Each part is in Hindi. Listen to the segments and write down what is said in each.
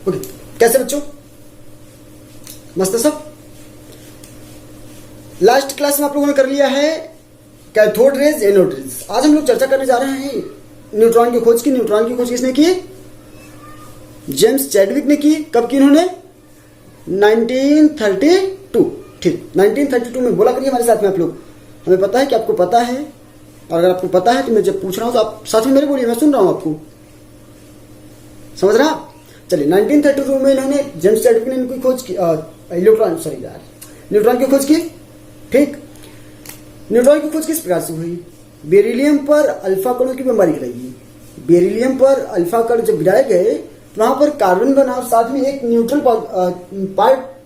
ओके, कैसे बच्चों, मस्त है सब। लास्ट क्लास में आप लोगों ने कर लिया है कैथोड रेज, एनोड रेज। आज हम लोग चर्चा करने जा रहे हैं न्यूट्रॉन की खोज की। न्यूट्रॉन की खोज किसने की? जेम्स चैडविक ने की। कब की इन्होंने? 1932। ठीक, 1932 में। बोला करिए हमारे साथ में आप लोग। हमें पता है कि आपको पता है, और अगर आपको पता है तो मैं जब पूछ रहा हूं तो आप साथ में मेरे बोलिए, मैं सुन रहा हूं आपको। समझ रहा? चलिए, 1932 में इन्होंने, जेम्स चैडविक ने इनकी खोज की, न्यूट्रॉन की खोज की। ठीक, न्यूट्रॉन की खोज किस प्रकार से हुई? बेरिलियम पर अल्फा कणों की बमबारी गिराई गई। बेरिलियम पर अल्फा कण जब गिराए गए तो वहां पर कार्बन बना और साथ में एक न्यूट्रल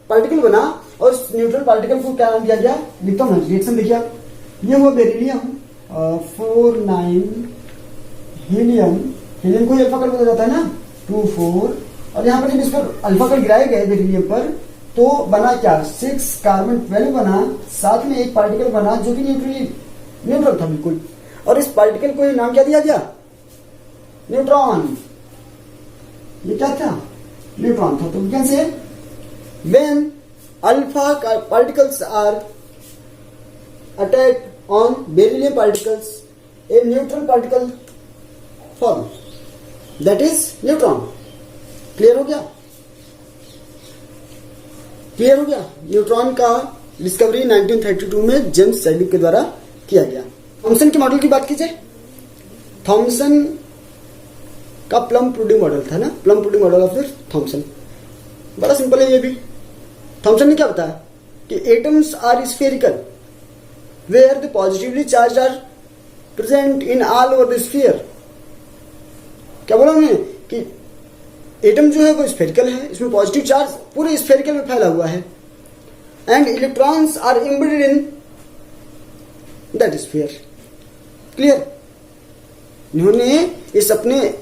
पार्टिकल बना, और उस न्यूट्रल पार्टिकल को क्या नाम दिया गया? लिखता हूं, रिएक्शन देखिए आप। ये हुआ बेरिलियम 49 हीलियम। हीलियम को अल्फा कण बोला जाता है ना, 24। और यहाँ पर जब इस पर अल्फा कण गिराए गए बेरिलियम पर, तो बना क्या? 6 कार्बन 12 बना, साथ में एक पार्टिकल बना जो कि न्यूट्रल था बिल्कुल। और इस पार्टिकल को नाम क्या दिया गया? न्यूट्रॉन। ये क्या था? न्यूट्रॉन था। तो we can say when alpha particles are attack on beryllium particles, a neutral particle form, that is neutron. Clear हो गया? क्लियर हो गया? न्यूट्रॉन का डिस्कवरी 1932 में जेम्स चैडविक के द्वारा किया गया। थॉमसन के मॉडल की बात कीजिए। थॉमसन का प्लम पुडिंग मॉडल था ना, plum pudding model of Thomson. बड़ा सिंपल है ये भी। थॉमसन ने क्या बताया कि atoms are spherical where the positively charge are present in all over the sphere. क्या बोला उन्होंने? कि एटम जो है वो स्फेरिकल है, इसमें पॉजिटिव चार्ज पूरे स्फेरिकल में फैला हुआ है, and electrons are embedded in that sphere. Clear? इन्होंने इस अपने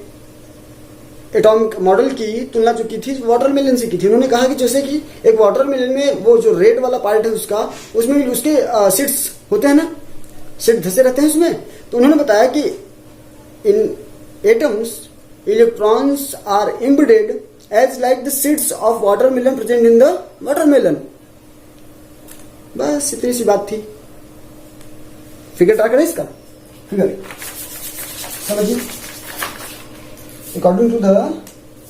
एटॉमिक मॉडल की तुलना जो की थी वाटरमेलन से की थी। उन्होंने कहा कि जैसे कि एक वाटरमेलन में वो जो रेड वाला पार्ट है उसका, उसमें उसके सीड्स होते हैं ना, सीड धसे रहते हैं उसमें। तो उन्होंने बताया कि इन atoms electrons are embedded as like the seeds of watermelon present in the watermelon. बस इतनी सी बात थी। फिगर ट्रा करें इसका, फिगर समझिए। According to the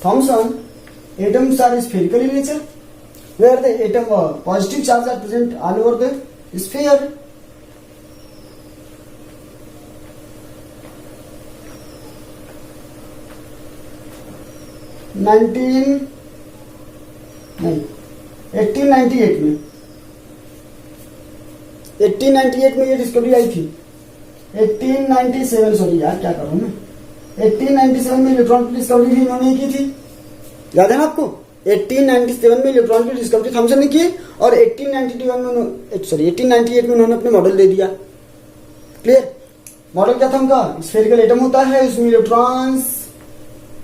Thomson, atoms are spherical in nature, where the atom positive charge are present all over the sphere. 1898 में ये डिस्कवरी आई थी। 1897, सॉरी यार क्या करूं मैं, 1897 में इलेक्ट्रॉन की डिस्कवरी भी इन्होंने की थी। याद है ना आपको? 1897 में इलेक्ट्रॉन की डिस्कवरी थॉमसन ने की, और 1898 में उन्होंने अपने मॉडल दे दिया। क्लियर? मॉडल क्या था उनका? स्फेरिकल एटम होता है, उसमें इलेक्ट्रॉन्स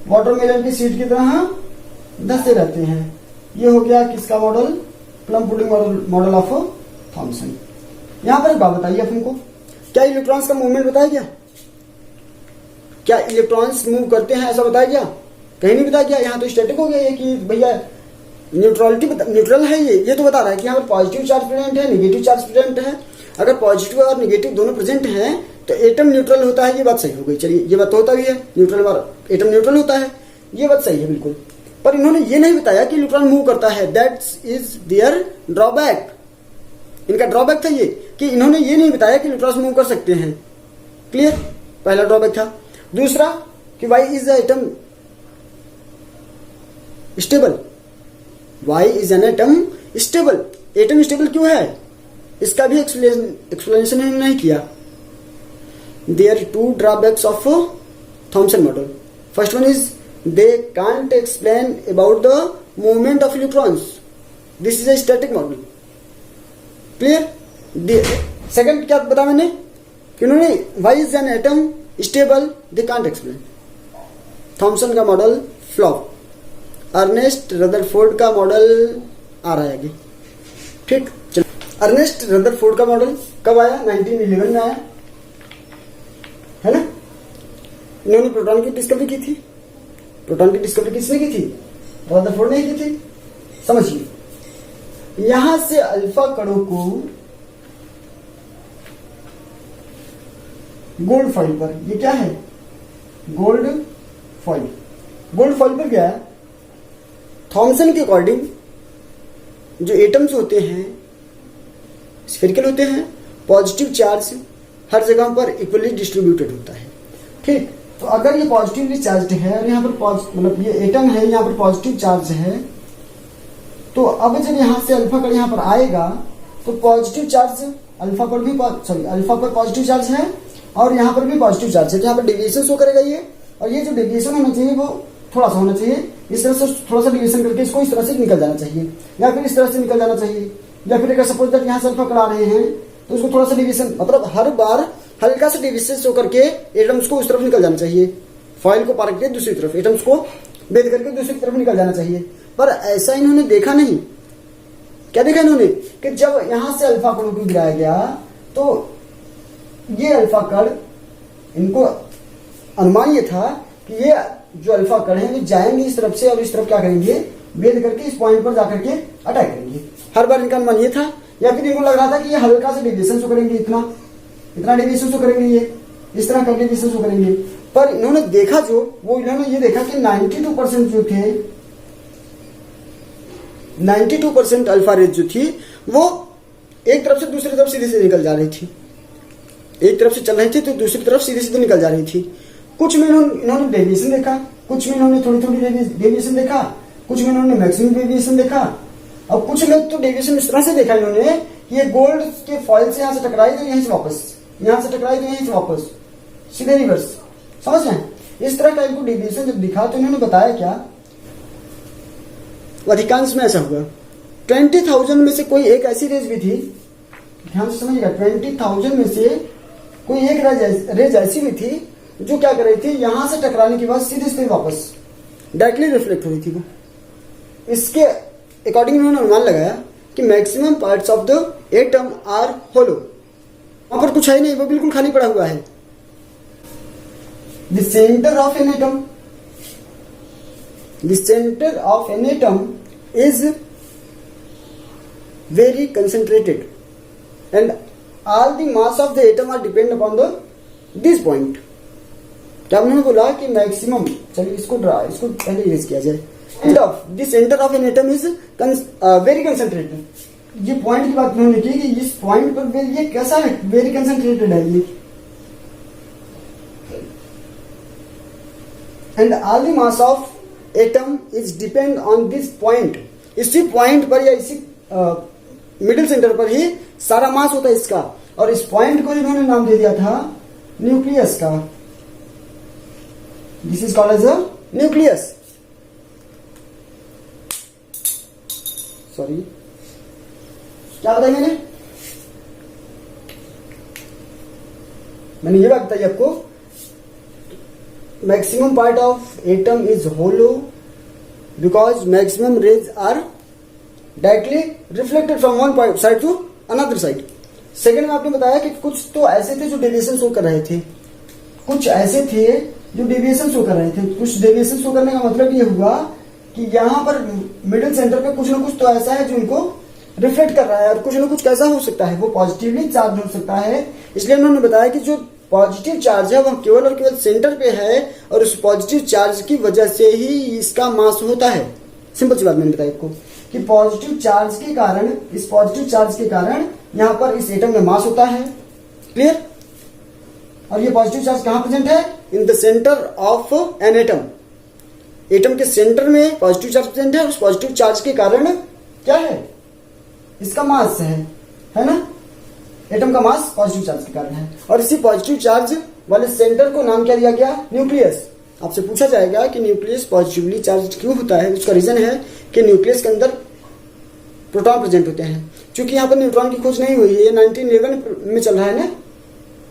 वाटरमेलन की सीड की तरह धसे रहते हैं। ये हो गया किसका model? Plum pudding model of Thomson. यहां पर एक बात बताइए आप हमको, क्या इलेक्ट्रॉन्स का मूवमेंट बताया गया? क्या इलेक्ट्रॉन्स मूव करते हैं ऐसा बताया गया? कहीं नहीं बताया गया। यहाँ तो स्टैटिक हो गया ये कि भैया न्यूट्रल है ये तो बता रहा है कि यहाँ पर पॉजिटिव चार्ज प्रेजेंट है, नेगेटिव चार्ज प्रेजेंट है। अगर पॉजिटिव और नेगेटिव दोनों प्रेजेंट हैं तो एटम न्यूट्रल होता है, ये बात सही हो गई। चलिए, ये बात तो होता भी है, न्यूट्रल और एटम न्यूट्रल होता है, ये बात सही है बिल्कुल। पर इन्होंने ये नहीं बताया कि इलेक्ट्रॉन मूव करता है। That is their drawback. इनका ड्रॉबैक था ये कि इन्होंने ये नहीं बताया कि इलेक्ट्रॉन्स मूव कर सकते हैं। क्लियर? पहला ड्रॉबैक था। दूसरा कि why is the atom stable. Why is an atom stable. Atom stable क्यों है, इसका भी एक्सप्लेनेशन नहीं किया। There two drawbacks of Thomson model. First one is they can't explain about the movement of electrons. This is a static model. Clear? Second क्या बताया मैंने कि उन्होंने why is an atom stable, they can't explain. Thomson का मॉडल फ्लॉप। अर्नेस्ट रदरफोर्ड का मॉडल आ रहा है आगे। ठीक, चलो। अर्नेस्ट रदरफोर्ड का मॉडल कब आया? 1911 में आया, है ना। इन्होंने प्रोटॉन की डिस्कवरी की थी। प्रोटॉन की डिस्कवरी किसने की थी? रदरफोर्ड ने की थी। समझिए, यहां से अल्फा कणों को गोल्ड फॉइल पर, ये क्या है, गोल्ड फॉइल, गोल्ड फॉइल पर क्या है, थॉमसन के अकॉर्डिंग जो एटम्स होते हैं स्फेरिकल होते हैं, पॉजिटिव चार्ज हर जगह पर इक्वली डिस्ट्रीब्यूटेड होता है। ठीक, तो अगर ये पॉजिटिवली चार्ज है और यहाँ पर मतलब ये एटम है, यहाँ पर पॉजिटिव चार्ज है, तो अब जब यहाँ से अल्फा कण यहाँ पर आएगा तो पॉजिटिव चार्ज अल्फा पर भी अल्फा पर पॉजिटिव चार्ज है और यहाँ पर भी पॉजिटिव चार्ज है, तो यहाँ पर डेविएशन शो करेगा ये, और ये जो डेविएशन होना चाहिए वो थोड़ा सा होना चाहिए, इस तरह से थोड़ा सा डेविएशन करके इसको इस तरह से निकल जाना चाहिए, या फिर इस तरह से निकल जाना चाहिए, या फिर अगर सपोज दैट यहाँ से अल्फा कण आ रहे हैं तो उसको थोड़ा सा डेविएशन, मतलब हर बार हल्का सा डेविएशन शो करके एटम्स को उस तरफ निकल जाना चाहिए, फॉइल को पार करके दूसरी तरफ, एटम्स को भेद करके दूसरी तरफ निकल जाना चाहिए। पर ऐसा इन्होंने देखा नहीं। क्या देखा इन्होंने कि जब यहां से अल्फा कणों को गिराया गया तो ये अल्फा कण, इनको अनुमान ये था कि ये जो अल्फा कण है वो जाएंगे इस तरफ से और इस तरफ क्या करेंगे, भेद करके इस पॉइंट पर जाकर के अटैक करेंगे। हर बार इनका अनुमान ये था, या फिर इनको लग रहा था कि ये हल्का सा डेविएशन शो करेंगे, इतना डेविएशन शो करेंगे, ये इस तरह का डेविएशन शो करेंगे। पर इन्होंने देखा जो वो इन्होंने ये देखा कि 92% जो थे, 92% अल्फा रेज जो थी वो एक तरफ से दूसरी तरफ सीधे से निकल जा रही थी, एक तरफ से चल रही थी तो दूसरी तरफ सीधे सीधे निकल जा रही थी। कुछ में इन्होंने डेविएशन देखा, कुछ में इन्होंने थोड़ी थोड़ी डेविएशन देखा, कुछ में इन्होंने मैक्सिमम डेविएशन देखा, और कुछ में तो डेविएशन इस तरह से देखा इन्होंने कि ये गोल्ड के फॉइल से यहां से टकराई तो यहीं से वापस, यहां से टकराई तो यहीं से वापस, सीधे रिवर्स। समझ रहे हैं? इस तरह का इनको डेविएशन जब दिखा तो इन्होंने बताया क्या, अधिकांश में ऐसा हुआ 20,000 में से कोई एक ऐसी रेज भी थी, ध्यान से समझिएगा, 20,000 में से कोई एक रेज ऐसी भी थी जो क्या कर रही थी, यहां से टकराने के बाद सीधे सीधे वापस डायरेक्टली रिफ्लेक्ट हो रही थी वो। इसके अकॉर्डिंग उन्होंने अनुमान लगाया कि maximum parts of the atom are hollow, वहां पर कुछ है नहीं, वो बिल्कुल खाली पड़ा हुआ है। The centre of an atom, the centre of an atom is very concentrated and all the mass of the atom are depend upon this point। क्या उन्होंने बोला कि मैक्सिमम, चलिए इसको पहले यूज किया जाए, end of the centre of an atom is very concentrated. ये पॉइंट की बात उन्होंने की कि इस पॉइंट पर ये कैसा है, वेरी कंसंट्रेटेड है ये, and all the mass of atom is depend on this point. इसी पॉइंट पर या इसी मिडिल सेंटर पर ही सारा मास होता है इसका, और इस पॉइंट को इन्होंने नाम दे दिया था न्यूक्लियस का। This is called as a nucleus. Sorry, क्या बताया मैंने ये बात बताई आपको, maximum part of atom is hollow because maximum rays are directly reflected from one side to another side। Second में आपने बताया कि कुछ तो ऐसे थे जो डेविएशन शो कर रहे थे, कुछ ऐसे थे जो डेविएशन शो कर रहे थे। कुछ डेविएशन शो करने का मतलब ये हुआ कि यहाँ पर मिडिल सेंटर पे कुछ ना कुछ तो ऐसा है जो इनको रिफ्लेक्ट कर रहा है, और कुछ ना कुछ कैसा हो सकता है, वो पॉजिटिवली चार्ज हो सकता है। इसलिए उन्होंने बताया कि जो पॉजिटिव चार्ज है वह केवल और केवल सेंटर पे है, और उस पॉजिटिव चार्ज की वजह से ही इसका मास होता है। सिंपल सी बात मैंने बताई आपको कि पॉजिटिव चार्ज के कारण, इस पॉजिटिव चार्ज के कारण यहां पर इस एटम में मास होता है। क्लियर? और ये पॉजिटिव चार्ज कहां प्रेजेंट है, in the centre of an atom. Atom के सेंटर में पॉजिटिव चार्ज प्रेजेंट है, उस पॉजिटिव चार्ज के कारण क्या है, इसका मास है ना, एटम का मास पॉजिटिव चार्ज के कारण है। और इसी पॉजिटिव चार्ज वाले सेंटर को नाम क्या दिया गया, न्यूक्लियस। आपसे पूछा जाएगा कि न्यूक्लियस पॉजिटिवली चार्ज क्यों होता है, उसका रीजन है कि न्यूक्लियस के अंदर प्रोटॉन प्रेजेंट होते हैं। क्योंकि यहाँ पर न्यूट्रॉन की खोज नहीं हुई है, ये 1911 में चल रहा है ना,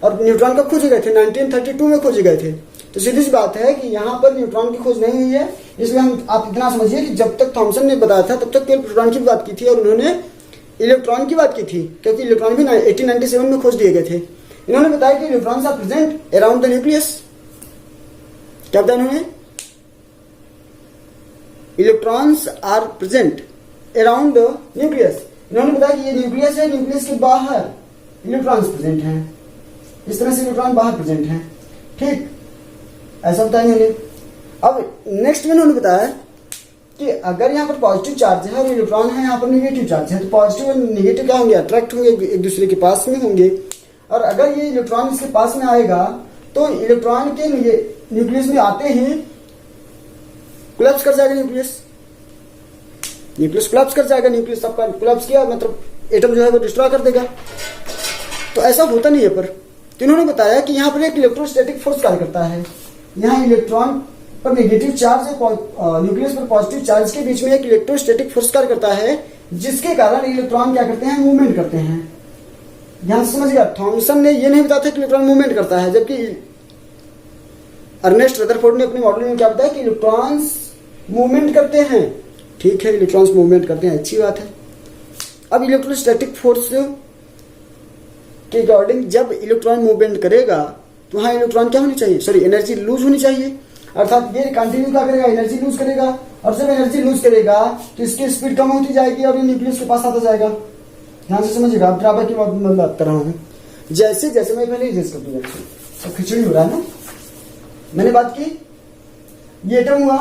और न्यूट्रॉन कब खोजे गए थे, 1932 में खोजे गए थे। तो सीधी सी बात है कि यहाँ पर न्यूट्रॉन की खोज नहीं हुई है। इसलिए हम आप इतना समझिए कि जब तक थॉमसन ने बताया था तब तक केवल प्रोटॉन की बात की थी, और उन्होंने इलेक्ट्रॉन की बात की थी, क्योंकि इलेक्ट्रॉन भी 1897 में खोज दिए गए थे। इन्होंने बताया कि electrons are present around the nucleus. क्या बताया इन्होंने, electrons are present around the nucleus. इन्होंने बताया कि ये न्यूक्लियस है, न्यूक्लियस के बाहर इलेक्ट्रॉन्स प्रेजेंट हैं, इस तरह से इलेक्ट्रॉन बाहर प्रेजेंट हैं। ठीक, ऐसा बताया इन्होंने। अब नेक्स्ट में इन्होंने बताया कि अगर यहाँ पर पॉजिटिव चार्ज है और इलेक्ट्रॉन है यहाँ पर नेगेटिव चार्ज है, तो पॉजिटिव और नेगेटिव क्या होंगे, अट्रैक्ट होंगे, एक दूसरे के पास में होंगे। और अगर ये इलेक्ट्रॉन इसके पास में आएगा तो इलेक्ट्रॉन के न्यूक्लियस में आते ही कोलैप्स कर जाएगा, न्यूक्लियस कोलैप्स कर जाएगा। न्यूक्लियस आपका कोलैप्स किया मतलब एटम जो है वो डिस्ट्रॉय कर देगा। तो ऐसा होता नहीं है। पर तो इन्होंने बताया कि यहाँ पर एक इलेक्ट्रोस्टैटिक फोर्स कार्य करता है। यहाँ इलेक्ट्रॉन पर नेगेटिव चार्ज और न्यूक्लियस पर पॉजिटिव चार्ज के बीच में एक इलेक्ट्रोस्टैटिक फोर्स कार्य करता है, जिसके कारण इलेक्ट्रॉन क्या करते हैं, मूवमेंट करते हैं। ध्यान से समझिएगा, थॉमसन ने यह नहीं बताया था कि इलेक्ट्रॉन मूवमेंट करता है, जबकि अर्नेस्ट रदरफोर्ड ने अपने मॉडल में क्या बताया कि इलेक्ट्रॉन्स मूवमेंट करते हैं। ठीक है, इलेक्ट्रॉन्स मूवमेंट करते हैं, अच्छी बात है। अब इलेक्ट्रोस्टैटिक फोर्स के अकॉर्डिंग जब इलेक्ट्रॉन मूवमेंट करेगा तो वहां इलेक्ट्रॉन क्या होनी चाहिए, सॉरी एनर्जी लूज होनी चाहिए। अर्थात ये कंटिन्यू क्या करेगा, एनर्जी लूज करेगा। और जब एनर्जी लूज करेगा तो इसकी स्पीड कम होती जाएगी और ये न्यूक्लियस के पास आता जाएगा। ध्यान से समझिएगा, आप ड्राबैक की बात कर रहा हूं। जैसे जैसे मैं पहले तो खिचड़ी हो रहा है ना, मैंने बात की, ये एटम हुआ,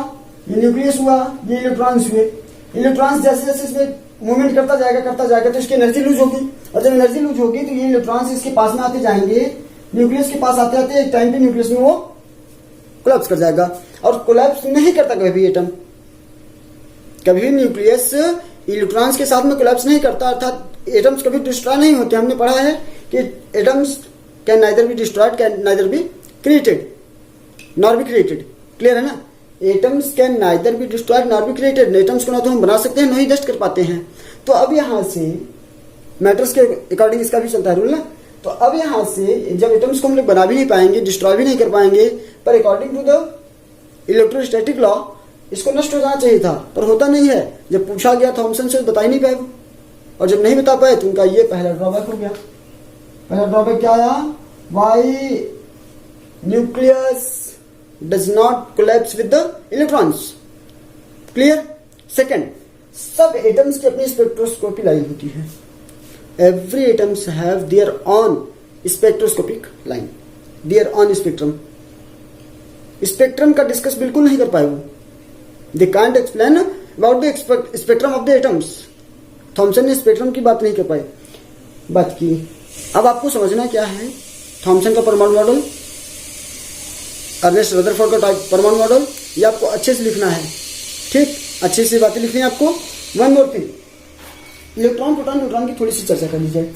ये न्यूक्लियस हुआ, ये इलेक्ट्रॉन्स हुए। इलेक्ट्रॉन्स जैसे जैसे इसमें मूवमेंट करता जाएगा तो इसकी एनर्जी लूज होगी। और जब एनर्जी लूज होगी तो ये इलेक्ट्रॉन्स इसके पास में आते जाएंगे, न्यूक्लियस के पास आते आते एक टाइम पे न्यूक्लियस में वो कोलैप्स कर जाएगा। और कोलैप्स नहीं करता कभी एटम, कभी न्यूक्लियस इलेक्ट्रॉन्स के साथ में कोलैप्स नहीं करता। अर्थात एटम्स कभी डिस्ट्रॉय नहीं होते। हमने पढ़ा है कि atoms can neither be destroyed, can neither be created nor be created. Clear है ना, atoms can neither be destroyed nor be created. Atoms को ना तो हम बना सकते हैं, ना ही डस्ट कर पाते हैं। तो अब यहां से मैटर्स के अकॉर्डिंग इसका भी चलता है रूल ना। तो अब यहां से जब एटम्स को हम लोग बना भी नहीं पाएंगे, डिस्ट्रॉय भी नहीं कर पाएंगे, पर according to the electrostatic law इसको नष्ट हो जाना चाहिए था, पर होता नहीं है। जब पूछा गया थॉमसन से बता ही नहीं पाए वो, और जब नहीं बता पाए तो उनका ये पहला ड्रॉबैक हो गया। पहला ड्रॉबैक क्या आया, why nucleus does not collapse with the electrons. Clear. Second, सब एटम्स की अपनी स्पेक्ट्रोस्कोपी लाइन होती है। Every atoms have their own spectroscopic line, their own spectrum. Spectrum का डिस्कस बिल्कुल नहीं कर पाए वो। They can't explain about the spectrum of the atoms. Thomson ने स्पेक्ट्रम की बात नहीं कर पाए, बात की। अब आपको समझना क्या है, थॉमसन का परमाणु मॉडल, अर्नेस्ट रदरफोर्ड का परमाणु मॉडल, ये आपको अच्छे से लिखना है। ठीक, अच्छे से बातें लिखनी है आपको। One more thing, electron proton neutron की थोड़ी सी चर्चा कर ली जाए।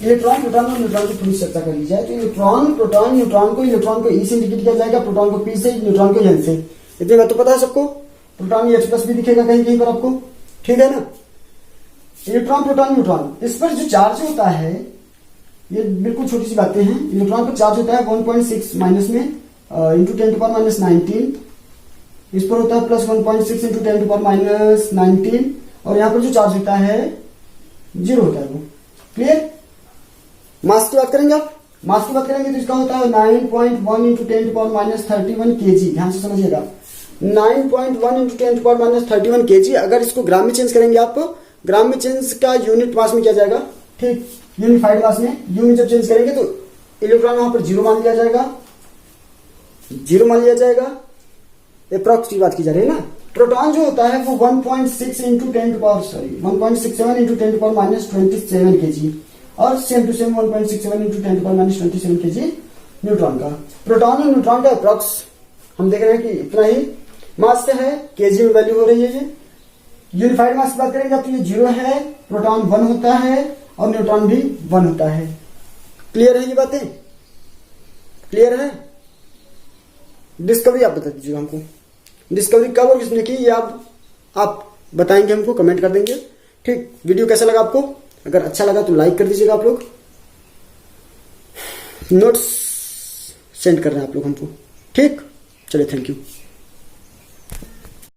इलेक्ट्रॉन प्रोटॉन और न्यूट्रॉन की थोड़ी चर्चा कर ली जाए। तो इलेक्ट्रॉन प्रोटॉन न्यूट्रॉन को ई से इंडिकेट किया जाएगा, प्रोटॉन को पी से, न्यूट्रॉन को एन से। इतनी बात तो पता है सबको। प्रोटॉन H प्लस भी दिखेगा कहीं कहीं पर आपको, ठीक है ना। इलेक्ट्रॉन प्रोटॉन न्यूट्रॉन, इस पर जो चार्ज होता है, ये बिल्कुल छोटी सी बातें हैं। इलेक्ट्रॉन पर चार्ज होता है 1.6 माइनस में इंटू 10 टू पावर माइनस 19। इस पर होता है plus 1.6 into 10 to power minus 19। और यहाँ पर जो चार्ज होता है 0 होता है वो। क्लियर। मास की बात करेंगे आप, मास की बात करेंगे तो इसका होता है 9.1 into 10 to power minus 31 KG. ध्यान से समझिएगा, 9.1 into 10 to power minus 31 KG. अगर इसको ग्राम में चेंज करेंगे आप, ग्राम में चेंज का यूनिट मास में किया जाएगा। ठीक, यूनिफाइड मास में, यू में जब चेंज करेंगे तो इलेक्ट्रॉन वहां पर 0 मान लिया जाएगा, 0 मान लिया जाएगा। अप्रॉक्स की बात की जा रही है ना। प्रोटॉन जो होता है वो 1.6 into 10 to power 1.67 into 10 to power minus 27 KG. और same to same 1.67 into 10 to power minus 27 KG neutron का। प्रोटॉन और न्यूट्रॉन का अप्रॉक्स हम देख रहे हैं कि इतना ही मास है, केजी में वैल्यू हो रही है। ये यूनिफाइड मास की बात करेंगे तो ये 0 है, प्रोटॉन 1 होता है और न्यूट्रॉन भी 1 होता है। क्लियर है ये बातें, क्लियर है। डिस्कवरी आप बता दीजिएगा हमको, डिस्कवरी कब और किसने की, ये आप बताएंगे हमको, कमेंट कर देंगे। ठीक, वीडियो कैसा लगा आपको, अगर अच्छा लगा तो लाइक कर दीजिएगा। आप लोग नोट्स सेंड कर रहे हैं आप लोग हमको, ठीक। चलिए, थैंक यू।